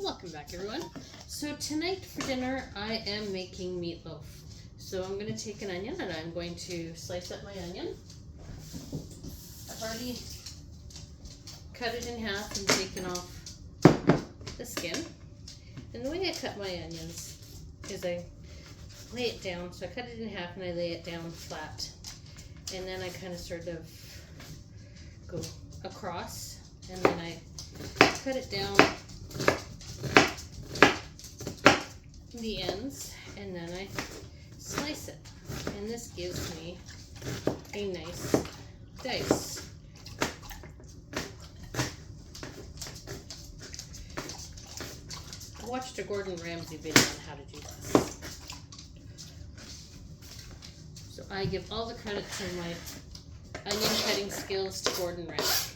Welcome back, everyone. So tonight for dinner I am making meatloaf. So I'm going to take an onion and I'm going to slice up my onion. I've already cut it in half and taken off the skin. And the way I cut my onions is I lay it down. So I cut it in half and I lay it down flat. And then I kind of sort of go across and then I cut it down the ends and then I slice it, and this gives me a nice dice. I watched a Gordon Ramsay video on how to do this, so I give all the credit for my onion cutting skills to Gordon Ramsay.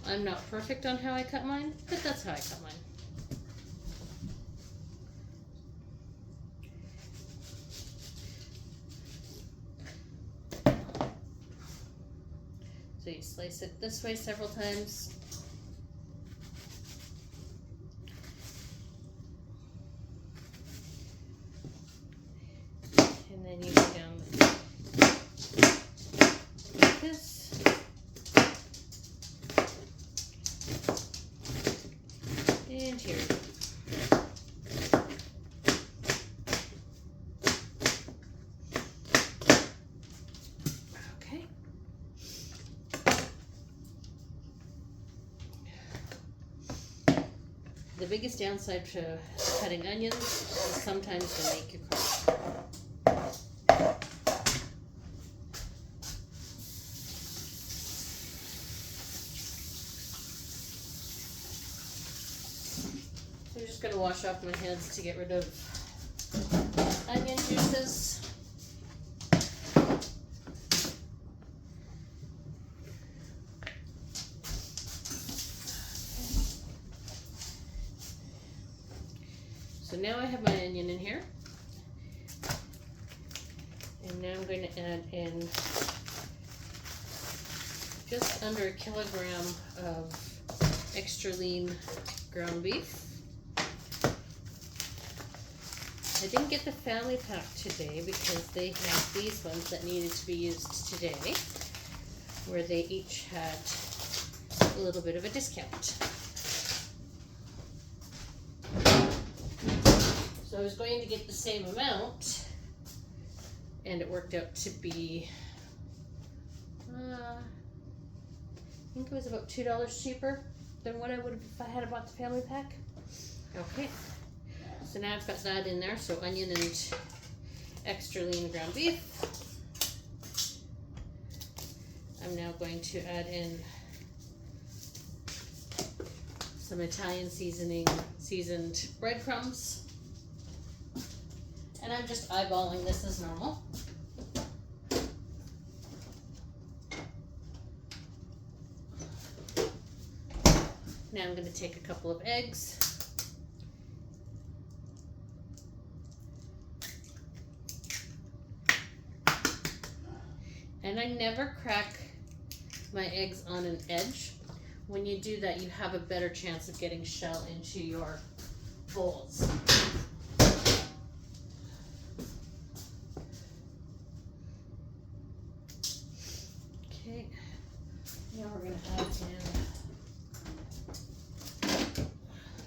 I'm not perfect on how I cut mine, but that's how I cut mine. So you slice it this way several times. And then you go down like this. And here. Okay. The biggest downside to cutting onions is sometimes they make you cry. I'm just going to wash off my hands to get rid of onion juices. So now I have my onion in here, and now I'm going to add in just under a kilogram of extra lean ground beef. I didn't get the family pack today because they have these ones that needed to be used today, where they each had a little bit of a discount. So I was going to get the same amount, and it worked out to be, I think it was about $2 cheaper than what I would have if I had bought the family pack. Okay, so now I've got that in there, so onion and extra lean ground beef. I'm now going to add in some Italian seasoned breadcrumbs. And I'm just eyeballing this as normal. Now I'm going to take a couple of eggs. And I never crack my eggs on an edge. When you do that, you have a better chance of getting shell into your bowls. Okay, now we're going to add in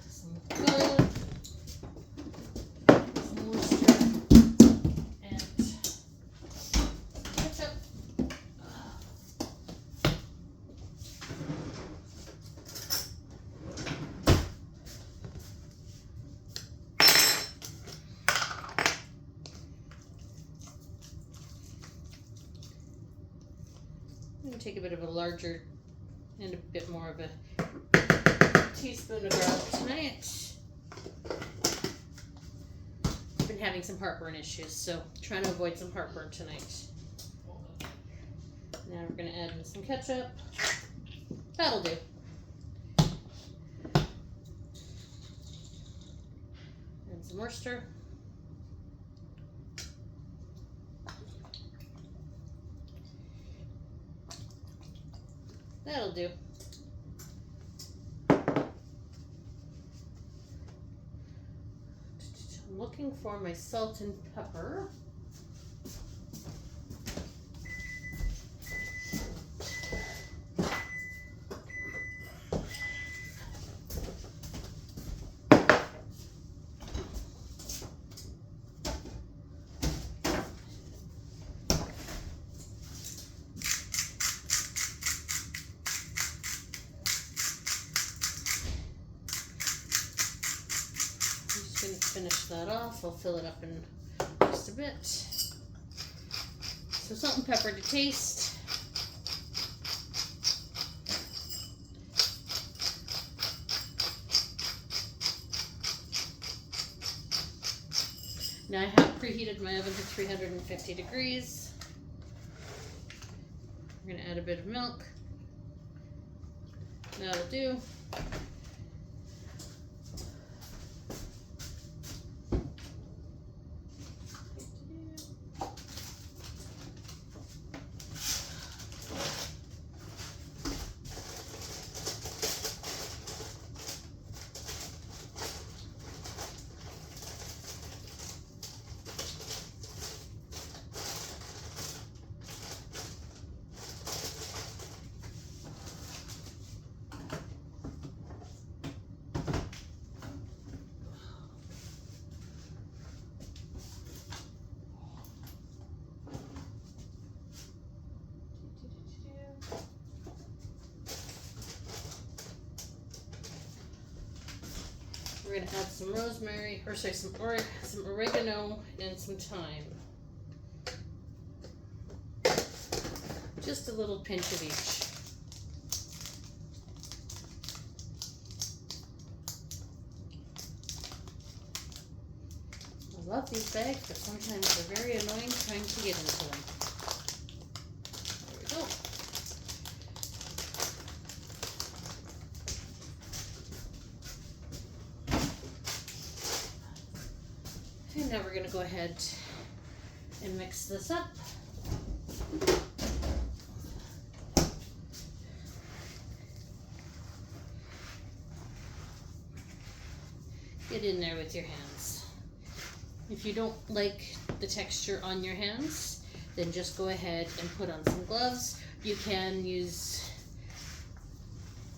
some gold, some oyster, and ketchup. I'm going to take a bit of a larger and a bit more of a teaspoon of garlic tonight. I've been having some heartburn issues, so trying to avoid some heartburn tonight. Now we're going to add in some ketchup. That'll do. And some oyster. That'll do. looking for my salt and pepper. Finish that off. I'll fill it up in just a bit. So salt and pepper to taste. Now I have preheated my oven to 350 degrees. We're going to add a bit of milk. That'll do. We're going to add some rosemary, or sorry, some oregano and some thyme. Just a little pinch of each. I love these bags, but sometimes they're very annoying trying to get into them. There we go. And now we're going to go ahead and mix this up. Get in there with your hands. If you don't like the texture on your hands, then just go ahead and put on some gloves. You can use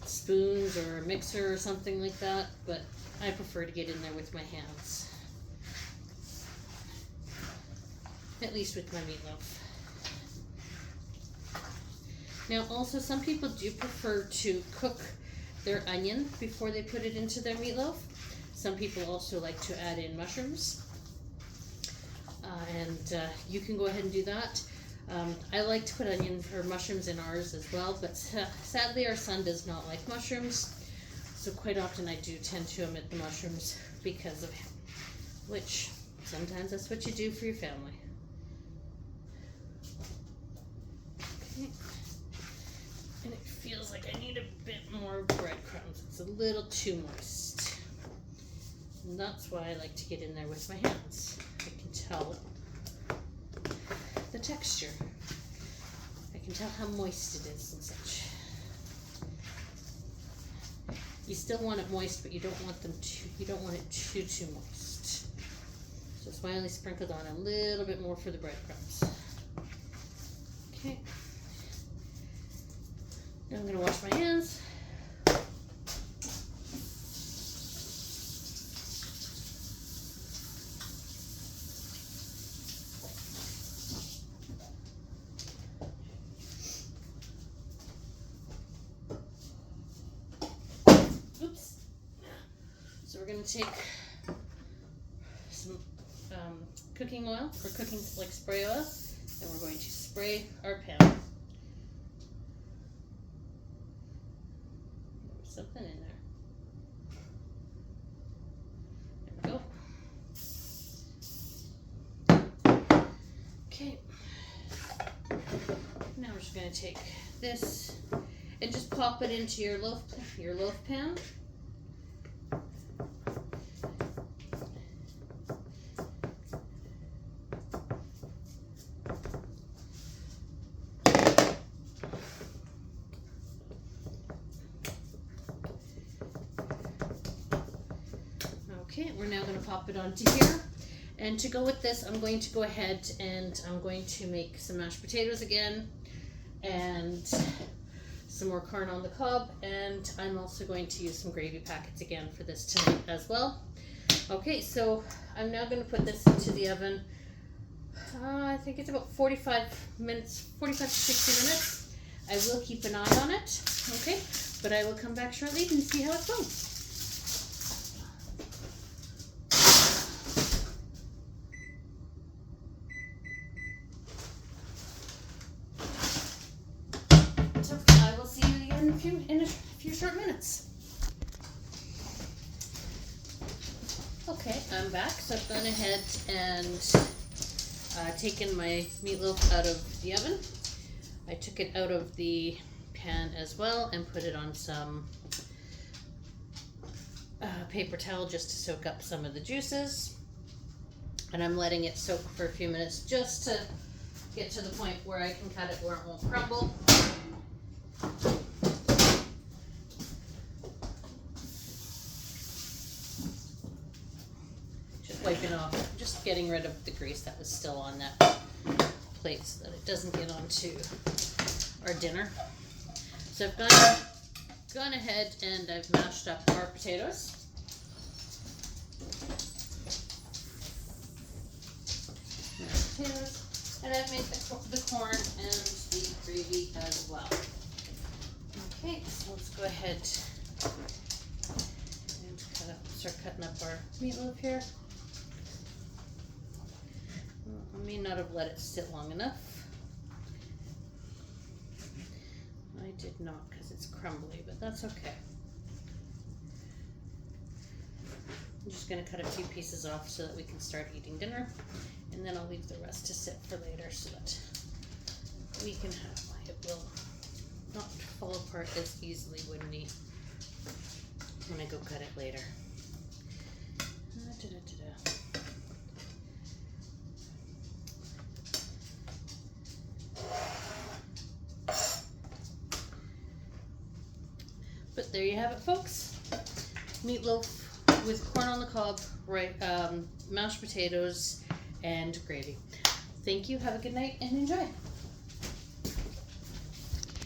spoons or a mixer or something like that, but I prefer to get in there with my hands. At least with my meatloaf. Now also some people do prefer to cook their onion before they put it into their meatloaf. Some people also like to add in mushrooms. You can go ahead and do that. I like to put onions or mushrooms in ours as well, but sadly our son does not like mushrooms. So quite often I do tend to omit the mushrooms because of him. Which sometimes that's what you do for your family. Okay. And it feels like I need a bit more breadcrumbs. It's a little too moist. And that's why I like to get in there with my hands. I can tell the texture. I can tell how moist it is and such. You still want it moist, but you don't want it too moist. So that's why I only sprinkled on a little bit more for the breadcrumbs. Okay. Now I'm going to wash my hands. Oops. So we're going to take some cooking oil, or cooking like spray oil, and we're going to spray our pan. There's something in there. There we go. Okay. Now we're just going to take this and just pop it into your loaf pan. Okay, we're now going to pop it onto here. And to go with this, I'm going to go ahead and I'm going to make some mashed potatoes again, and some more corn on the cob, and I'm also going to use some gravy packets again for this tonight as well. Okay, so I'm now going to put this into the oven. I think it's about 45 to 60 minutes. I will keep an eye on it, okay? But I will come back shortly and see how it's going. So I will see you again in a few short minutes. Okay, I'm back. So I've gone ahead and taken my meatloaf out of the oven. I took it out of the pan as well and put it on some paper towel just to soak up some of the juices. And I'm letting it soak for a few minutes just to get to the point where I can cut it where it won't crumble. Wiping off, just getting rid of the grease that was still on that plate so that it doesn't get onto our dinner. So I've gone ahead and I've mashed up our potatoes. And I've made the corn and the gravy as well. Okay, so let's go ahead and start cutting up our meatloaf here. I may not have let it sit long enough. I did not because it's crumbly, but that's okay. I'm just going to cut a few pieces off so that we can start eating dinner, and then I'll leave the rest to sit for later so that we can have it will not fall apart as easily when I go cut it later. But there you have it, folks. Meatloaf with corn on the cob, mashed potatoes, and gravy. Thank you. Have a good night and enjoy.